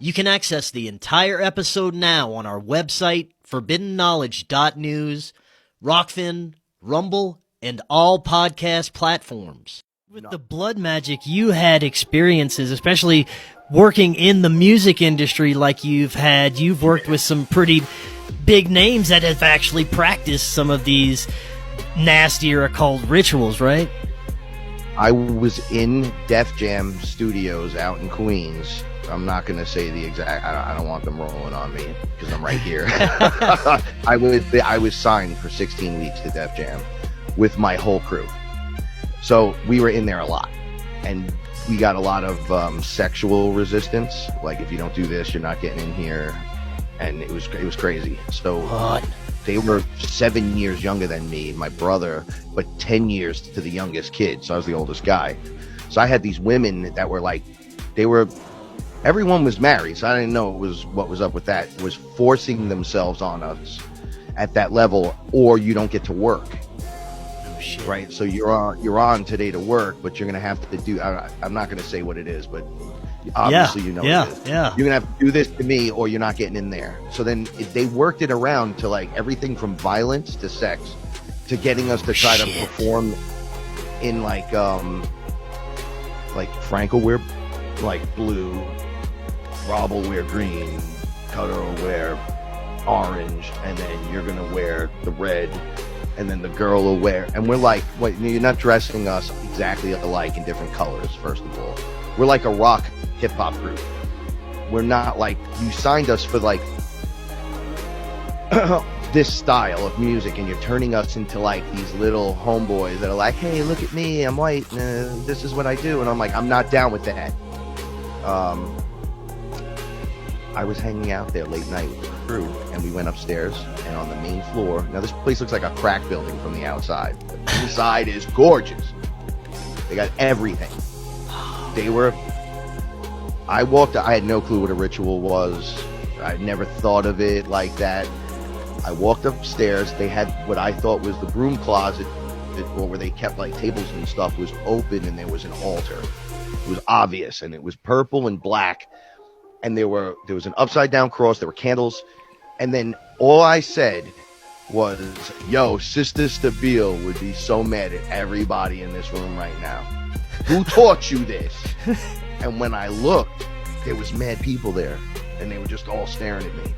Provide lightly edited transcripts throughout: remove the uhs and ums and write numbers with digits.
You can access the entire episode now on our website, forbiddenknowledge.news, Rokfin, Rumble, and all podcast platforms. With the blood magic, you had experiences, especially working in the music industry like you've had. You've worked with some pretty big names that have actually practiced some of these nastier occult rituals, right? I was in Def Jam Studios out in Queens. I'm not going to say the exact, I don't want them rolling on me because I'm right here. I was signed for 16 weeks to Def Jam with my whole crew. So we were in there a lot, and we got a lot of sexual resistance. Like, if you don't do this, you're not getting in here. And it was crazy. So they were 7 years younger than me, my brother, but 10 years to the youngest kid. So I was the oldest guy. So I had these women that were like, everyone was married. So I didn't know what was up with that. It was forcing themselves on us at that level, or you don't get to work. Shit. Right, so you're on today to work, but you're gonna have to do. I'm not gonna say what it is, but obviously you know. Yeah, what it is. Yeah. You're gonna have to do this to me, or you're not getting in there. So then they worked it around to like everything from violence to sex, to getting us to try to perform in like Frank will wear like blue, Rob will wear green, Cutter will wear orange, and then you're gonna wear the red. And then the girl will wear, and we're like, wait, you're not dressing us exactly alike in different colors, first of all. We're like a rock hip hop group. We're not like, you signed us for like this style of music, and you're turning us into like these little homeboys that are like, hey, look at me, I'm white, this is what I do. And I'm like, I'm not down with that. I was hanging out there late night with the crew, and we went upstairs, and on the main floor, now this place looks like a crack building from the outside, but the inside is gorgeous. They got everything. I walked, I had no clue what a ritual was. I'd never thought of it like that. I walked upstairs, they had what I thought was the broom closet, or where they kept like tables and stuff, was open, and there was an altar. It was obvious, and it was purple and black. And there was an upside down cross, there were candles, and then all I said was, yo, Sister Stabile would be so mad at everybody in this room right now. Who taught you this? And when I looked, there was mad people there, and they were just all staring at me.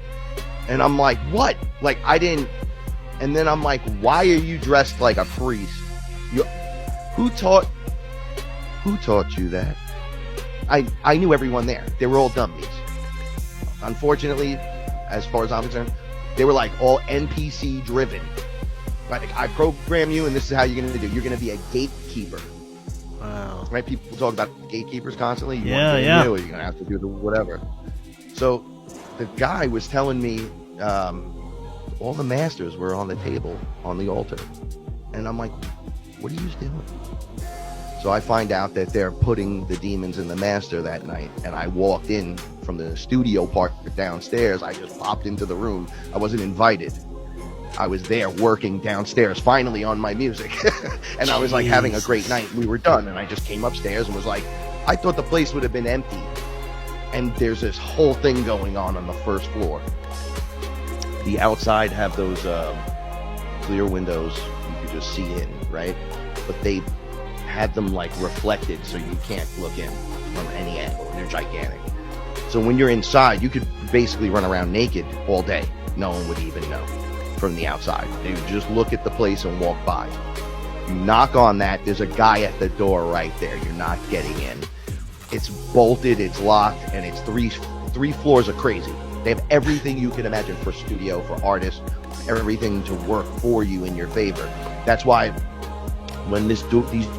And I'm like, what? Like, I didn't, and then I'm like, why are you dressed like a priest? Who taught you that? I knew everyone there. They were all dummies. Unfortunately, as far as I'm concerned, they were like all NPC driven. Like, I program you, and this is how you're going to do. You're going to be a gatekeeper. Wow. Right? People talk about gatekeepers constantly. You yeah. New, or you're going to have to do the whatever. So the guy was telling me all the masters were on the table on the altar. And I'm like, what are you doing? So I find out that they're putting the demons in the master that night, and I walked in from the studio part downstairs. I just popped into the room. I wasn't invited. I was there working downstairs, finally on my music. And I was like having a great night. We were done, and I just came upstairs and was like, I thought the place would have been empty. And there's this whole thing going on the first floor. The outside have those clear windows. You could just see in, right? But they had them like reflected, so you can't look in from any angle, and they're gigantic. So when you're inside, you could basically run around naked all day. No one would even know from the outside. They would just look at the place and walk by. You knock on that, there's a guy at the door right there. You're not getting in. It's bolted, it's locked, and it's three floors of crazy. They have everything you can imagine for studio, for artists, everything to work for you in your favor. That's why when these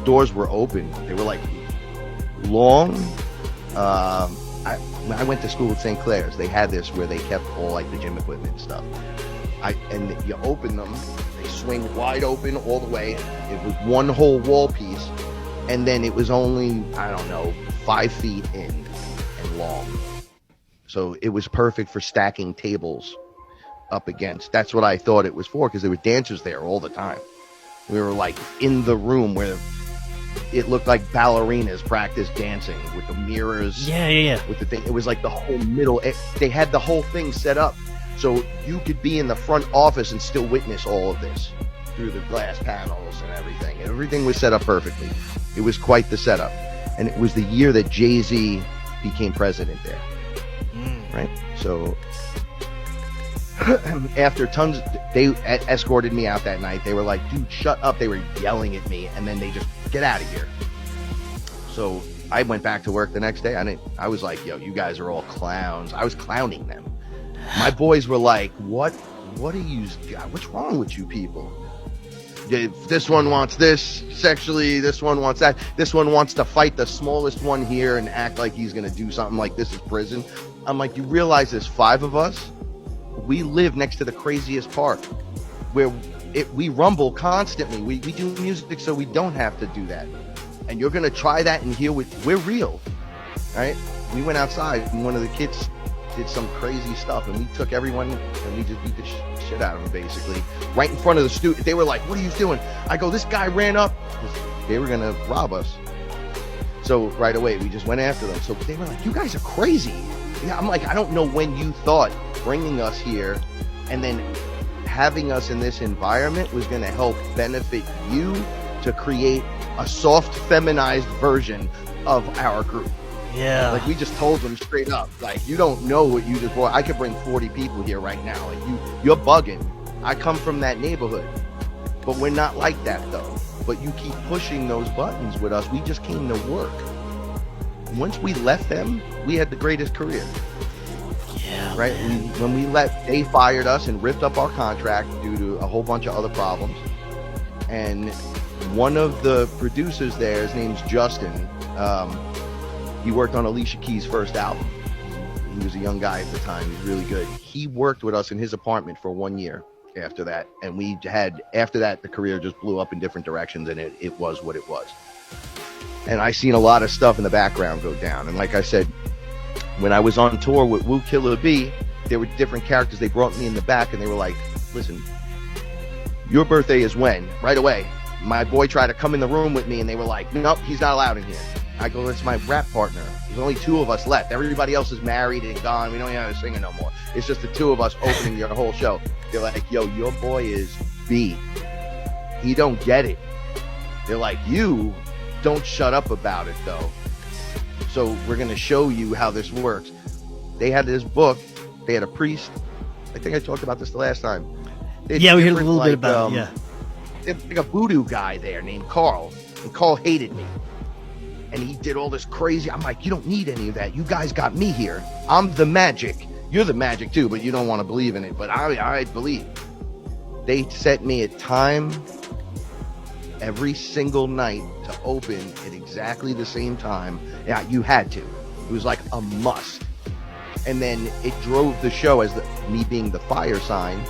doors were open, they were like long. I went to school at St. Clair's. They had this where they kept all like the gym equipment and stuff. And you open them, they swing wide open all the way. It was one whole wall piece, and then it was only, I don't know, 5 feet in and long. So it was perfect for stacking tables up against. That's what I thought it was for, because there were dancers there all the time. We were like in the room where it looked like ballerinas practice dancing with the mirrors. Yeah. With the thing, it was like the whole middle. They had the whole thing set up so you could be in the front office and still witness all of this through the glass panels and everything. Everything was set up perfectly. It was quite the setup, and it was the year that Jay-Z became president there. Right? So after tons, they escorted me out that night. They were like, dude, shut up. They were yelling at me, and then they just, get out of here. So I went back to work the next day. I was like, yo, you guys are all clowns. I was clowning them. My boys were like, what are you, what's wrong with you people? This one wants this sexually, this one wants that, this one wants to fight the smallest one here and act like he's going to do something like this is prison. I'm like, you realize there's 5 of us? We live next to the craziest park where we rumble constantly. We do music so we don't have to do that. And you're going to try that in here we're real, right? We went outside and one of the kids did some crazy stuff and we took everyone and we just beat the shit out of them basically. Right in front of the student. They were like, what are you doing? I go, this guy ran up. They were going to rob us. So right away, we just went after them. So they were like, you guys are crazy. Yeah, I'm like, I don't know when you thought bringing us here and then having us in this environment was going to help benefit you to create a soft, feminized version of our group. Yeah. Like, we just told them straight up, like, you don't know what you just brought. I could bring 40 people here right now. Like, you're bugging. I come from that neighborhood. But we're not like that, though. But you keep pushing those buttons with us. We just came to work. Once we left them, we had the greatest career. Yeah. Right? When we left, they fired us and ripped up our contract due to a whole bunch of other problems. And one of the producers there, his name's Justin. He worked on Alicia Keys' first album. He was a young guy at the time. He was really good. He worked with us in his apartment for 1 year after that. And after that, the career just blew up in different directions, and it was what it was. And I seen a lot of stuff in the background go down. And like I said, when I was on tour with Wu Killer B, there were different characters. They brought me in the back and they were like, listen, your birthday is when? Right away. My boy tried to come in the room with me and they were like, nope, he's not allowed in here. I go, that's my rap partner. There's only 2 of us left. Everybody else is married and gone. We don't even have a singer no more. It's just the 2 of us opening your whole show. They're like, yo, your boy is B. He don't get it. They're like, you don't shut up about it though. So we're going to show you how this works. They had this book. They had a priest. I think I talked about this the last time. Yeah, we heard a little bit about it, yeah. There's like a voodoo guy there named Carl. And Carl hated me. And he did all this crazy. I'm like, you don't need any of that. You guys got me here. I'm the magic. You're the magic too, but you don't want to believe in it. But I believe. They set me a time every single night to open at exactly the same time. Yeah, you had to. It was like a must. And then it drove the show as me being the fire sign,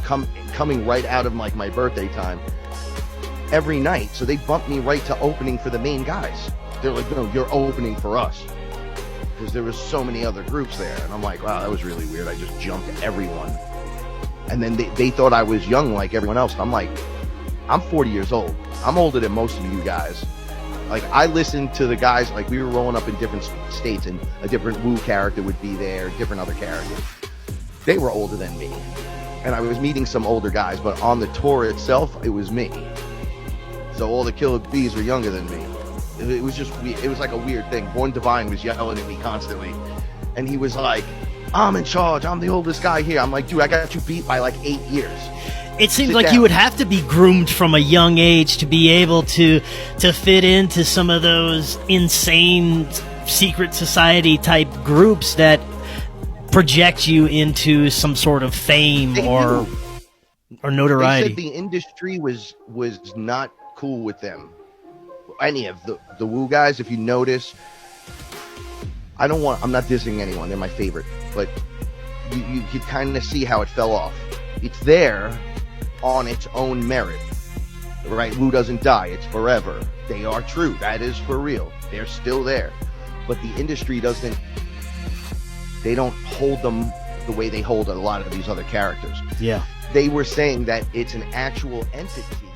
coming right out of like my birthday time every night. So they bumped me right to opening for the main guys. They're like, no, you're opening for us. Because there was so many other groups there. And I'm like, wow, that was really weird. I just jumped everyone. And then they thought I was young like everyone else. I'm like, I'm 40 years old. I'm older than most of you guys. Like, I listened to the guys, like, we were rolling up in different states, and a different Wu character would be there, different other characters. They were older than me. And I was meeting some older guys, but on the tour itself, it was me. So all the Killer Bees were younger than me. It was just, it was like a weird thing. Born Divine was yelling at me constantly. And he was like, I'm in charge. I'm the oldest guy here. I'm like, dude, I got you beat by like 8 years. It seems like you would have to be groomed from a young age to be able to fit into some of those insane secret society type groups that project you into some sort of fame or notoriety. They said the industry was not cool with them. Any of the Wu guys, if you notice, I'm not dissing anyone. They're my favorite, but you could kind of see how it fell off. It's there on its own merit, right? Wu doesn't die. It's forever. They are true. That is for real. They're still there. But the industry they don't hold them the way they hold a lot of these other characters. Yeah. They were saying that it's an actual entity